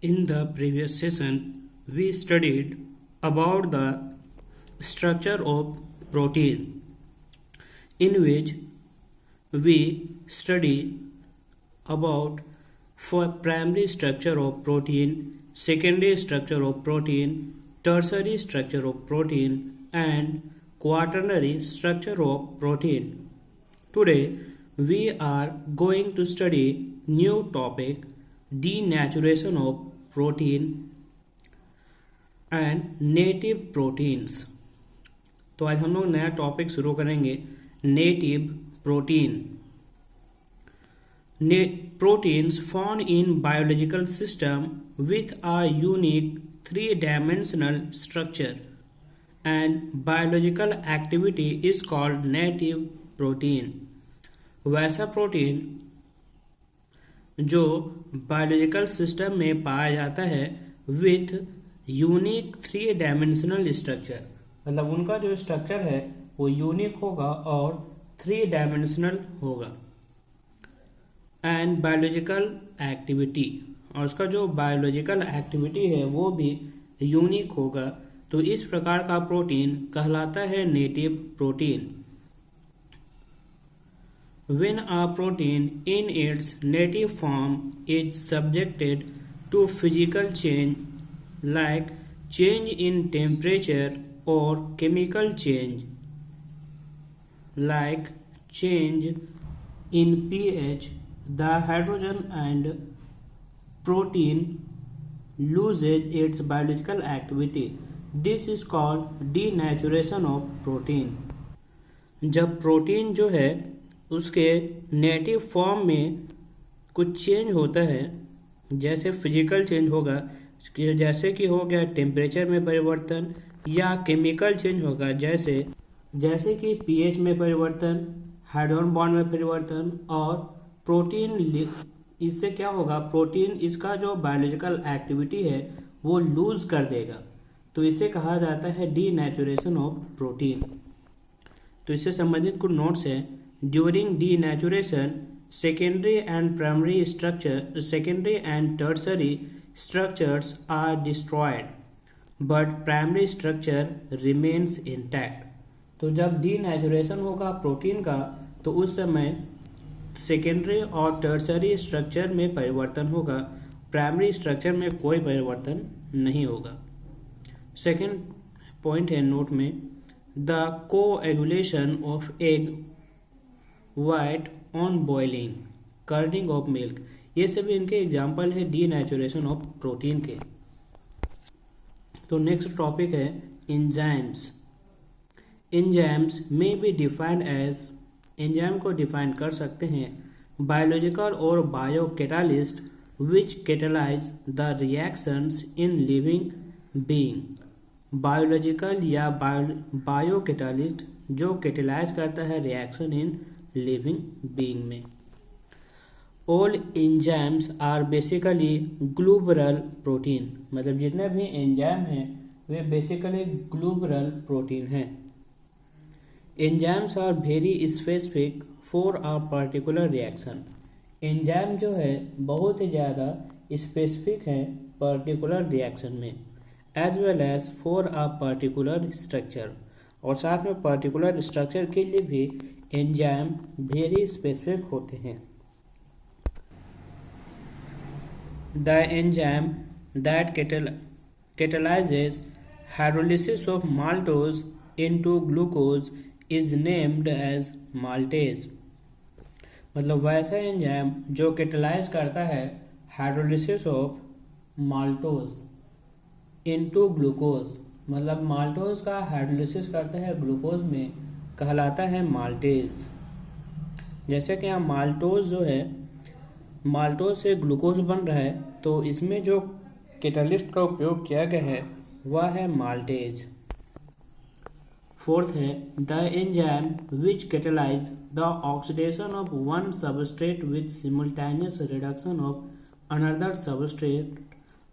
In the previous session, we studied about the structure of protein, in which we study about for primary structure of protein, secondary structure of protein, tertiary structure of protein, and quaternary structure of protein. Today, we are going to study new topic, denaturation of protein and native proteins. तो आज हम लोग नया topic शुरू करेंगे, native protein. Proteins found in biological system with a unique three-dimensional structure and biological activity is called native protein. वैसा protein जो biological system में पाया जाता है with unique three dimensional structure, मतलब उनका जो स्ट्रक्चर है वो यूनिक होगा और थ्री डायमेंशनल होगा. एंड बायोलॉजिकल एक्टिविटी, और उसका जो बायोलॉजिकल एक्टिविटी है वो भी यूनिक होगा. तो इस प्रकार का प्रोटीन कहलाता है native protein. When a protein in its native form is subjected to physical change like change in temperature or chemical change like change in pH, the hydrogen and protein loses its biological activity. This is called denaturation of protein. जब protein जो है उसके native form में कुछ change होता है, जैसे physical change होगा, जैसे कि हो गया टेम्परेचर में परिवर्तन, या केमिकल चेंज होगा जैसे कि पीएच में परिवर्तन, हाइड्रोजन बॉन्ड में परिवर्तन, और प्रोटीन, इससे क्या होगा, प्रोटीन इसका जो बायोलॉजिकल एक्टिविटी है वो लूज कर देगा. तो इसे कहा जाता है डीनेचुरेशन ऑफ प्रोटीन. तो इससे संबंधित कुछ नोट्स है. During denaturation, secondary and tertiary structures are destroyed, but primary structure remains intact. तो जब denaturation होगा प्रोटीन का तो उस समय सेकेंडरी और टर्सरी स्ट्रक्चर में परिवर्तन होगा, प्राइमरी स्ट्रक्चर में कोई परिवर्तन नहीं होगा. सेकेंड पॉइंट है नोट में, the coagulation of egg white on boiling, curding of milk, ये सभी इनके एग्जाम्पल है डीनेचुरेशन ऑफ प्रोटीन के. तो नेक्स्ट टॉपिक है एंजाइम्स. एंजाइम्स में बी डिफाइंड एज, एंजाइम को डिफाइन कर सकते हैं, बायोलॉजिकल और bio catalyst which catalyse the reactions in living being. Biological या बायो कैटालिस्ट जो कैटेलाइज करता है रिएक्शन इन लिविंग बीइंग में. All enzymes are basically globular protein, मतलब जितने भी एंजाइम हैं वे बेसिकली ग्लूबरल प्रोटीन हैं. Enzymes are very specific for a particular reaction. Enzyme जो है बहुत ही ज़्यादा स्पेसिफिक है पर्टिकुलर रिएक्शन में, as well as for a particular structure, और साथ में पर्टिकुलर स्ट्रक्चर के लिए भी एंजाइम वेरी स्पेसिफिक होते हैं. The enzyme that catalyzes hydrolysis of maltose into glucose is named as maltase. मतलब वैसा एंजाइम जो कैटेलाइज करता है hydrolysis of maltose into glucose, मतलब माल्टोज का हाइड्रोलिसिस करता है ग्लूकोज में, कहलाता है माल्टेज. जैसे कि यहाँ माल्टोज जो है, माल्टोज से ग्लूकोज बन रहा है, तो इसमें जो कैटालिस्ट का उपयोग किया गया है वह है माल्टेज. फोर्थ है the enzyme which catalyse the oxidation of one substrate with simultaneous reduction of another substrate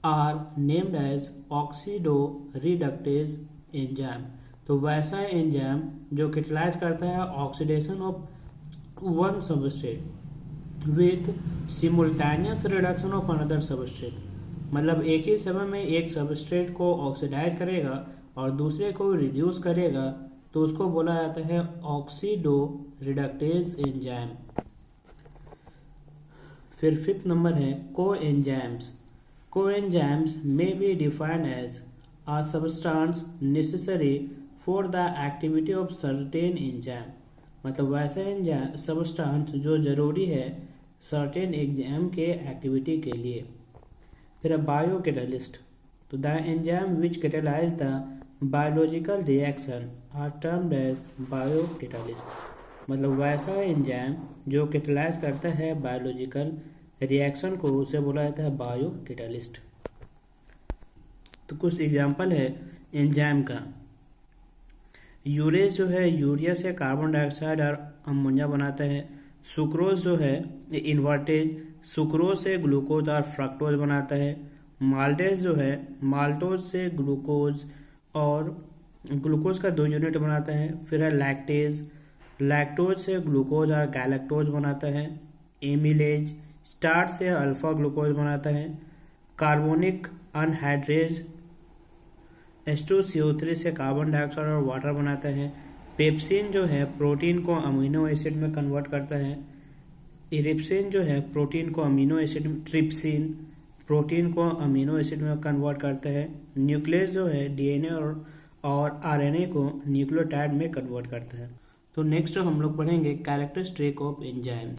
are named as oxidoreductase enzyme. तो वैसा एंजाइम जो कैटेलाइज करता है oxidation of one substrate with simultaneous reduction of another substrate, मतलब एक ही समय में एक सबस्ट्रेट को ऑक्सीडाइज करेगा और दूसरे को रिड्यूस करेगा, तो उसको बोला जाता है ऑक्सीडो रिडक्टेज एंजाइम। फिर फिफ्थ नंबर है coenzymes. Coenzymes may be defined as a substance necessary for the activity of certain enzyme। मतलब वैसा एंजाइम सबस्टांस जो जरूरी है सर्टेन एंजाइम के एक्टिविटी के लिए। फिर बायो कैटलिस्ट, तो the enzyme which catalyse the biological reaction are termed as biocatalyst. मतलब वैसा एंजाइम जो कैटेलाइज करता है बायोलॉजिकल रिएक्शन को, उसे बोला जाता है बायो कैटलिस्ट। तो कुछ एग्जाम्पल है एंजाइम का। यूरेज जो है यूरिया से कार्बन डाइऑक्साइड और अमोनिया बनाता है। सुक्रोज जो है इन्वर्टेज सुक्रोज से ग्लूकोज और फ्रक्टोज बनाता है। माल्टेज जो है माल्टोज से ग्लूकोज और ग्लूकोज का 2 यूनिट बनाता है। फिर है लैक्टेज, लैक्टोज से ग्लूकोज और गैलेक्टोज बनाता है। एमिलेज स्टार्च से अल्फा ग्लूकोज बनाता है। कार्बोनिक अनहाइड्रेज H2CO3 से कार्बन डाइऑक्साइड और वाटर बनाता है। पेप्सिन जो है प्रोटीन को अमीनो एसिड में कन्वर्ट करता है। इरिप्सिन जो है प्रोटीन को अमीनो एसिड, ट्रिप्सिन प्रोटीन को अमीनो एसिड में कन्वर्ट करता है। न्यूक्लियस जो है डीएनए और आरएनए को न्यूक्लियोटाइड में कन्वर्ट करता है। तो नेक्स्ट हम लोग पढ़ेंगे कैरेक्टरिस्टिक ऑफ एंजाइम्स।